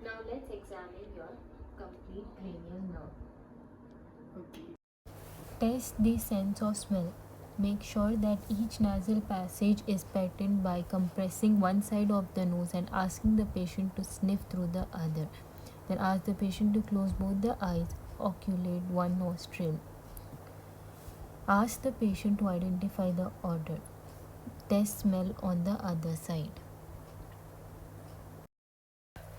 Now let's examine your complete cranial nerve. Okay. Test the sense of smell. Make sure that each nasal passage is patterned by compressing one side of the nose and asking the patient to sniff through the other. Then ask the patient to close both the eyes, oculate one nostril. Ask the patient to identify the odor. Test smell on the other side.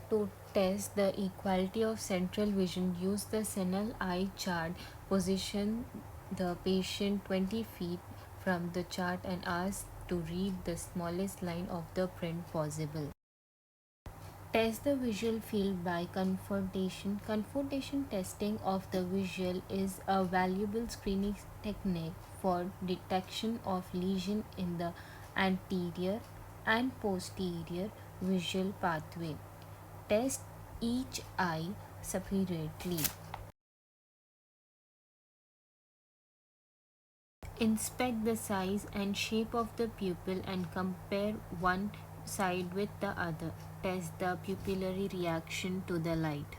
To test the equality of central vision, use the Snell eye chart. Position the patient 20 feet from the chart and ask to read the smallest line of the print possible. Test the visual field by confrontation. Confrontation testing of the visual is a valuable screening technique for detection of lesion in the anterior and posterior visual pathway. Test each eye separately. Inspect the size and shape of the pupil and compare one side with the other. Test the pupillary reaction to the light.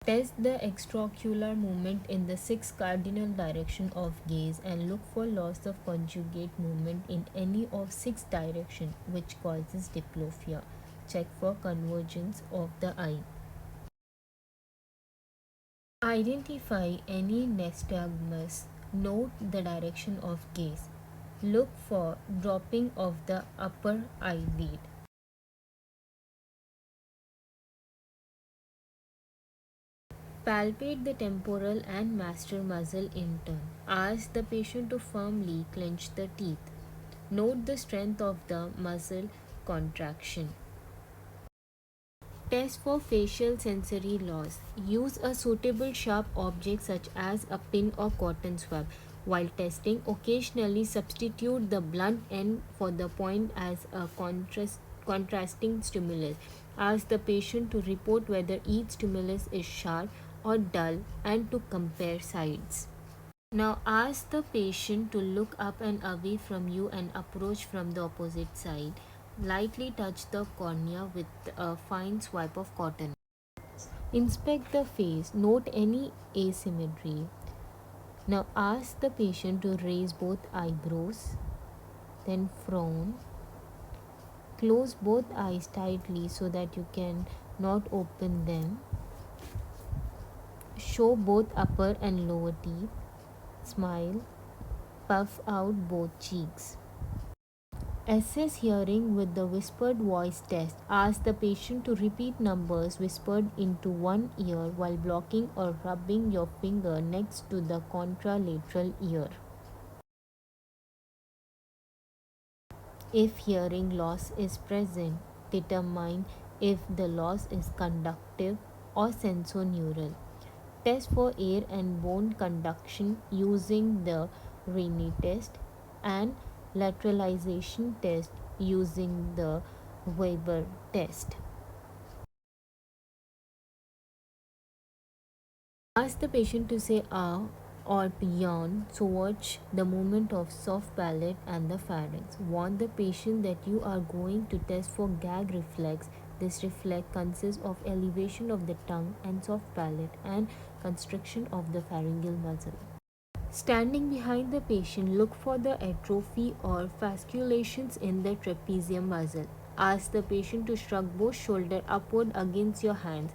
Test the extraocular movement in the 6 cardinal direction of gaze and look for loss of conjugate movement in any of 6 direction which causes diplopia. Check for convergence of the eye. Identify any nystagmus. Note the direction of gaze. Look for dropping of the upper eyelid. Palpate the temporal and masseter muscle in turn. Ask the patient to firmly clench the teeth. Note the strength of the muscle contraction. Test for facial sensory loss. Use a suitable sharp object such as a pin or cotton swab. While testing, occasionally substitute the blunt end for the point as a contrasting stimulus. Ask the patient to report whether each stimulus is sharp or dull and to compare sides. Now ask the patient to look up and away from you and approach from the opposite side. Lightly touch the cornea with a fine swipe of cotton. Inspect the face. Note any asymmetry. Now ask the patient to raise both eyebrows, then frown. Close both eyes tightly so that you can not open them. Show both upper and lower teeth. Smile. Puff out both cheeks. Assess hearing with the whispered voice test. Ask the patient to repeat numbers whispered into one ear while blocking or rubbing your finger next to the contralateral ear. If hearing loss is present, determine if the loss is conductive or sensorineural. Test for air and bone conduction using the Rennie test and lateralization test using the Weber test. Ask the patient to say ah or yawn to watch the movement of soft palate and the pharynx. Warn the patient that you are going to test for gag reflex. This reflex consists of elevation of the tongue and soft palate and constriction of the pharyngeal muscle. Standing behind the patient, look for the atrophy or fasciculations in the trapezium muscle. Ask the patient to shrug both shoulders upward against your hands.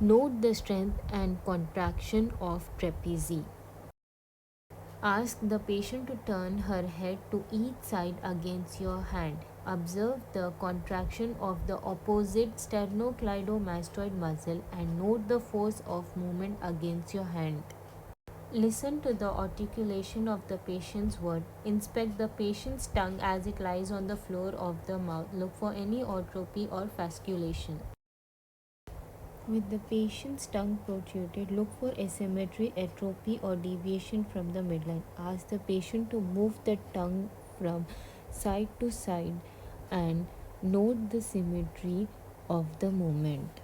Note the strength and contraction of trapezie. Ask the patient to turn her head to each side against your hand. Observe the contraction of the opposite sternocleidomastoid muscle and note the force of movement against your hand. Listen to the articulation of the patient's word. Inspect the patient's tongue as it lies on the floor of the mouth. Look for any atrophy or fasciculation. With the patient's tongue protruded, look for asymmetry, atrophy, or deviation from the midline. Ask the patient to move the tongue from side to side and note the symmetry of the movement.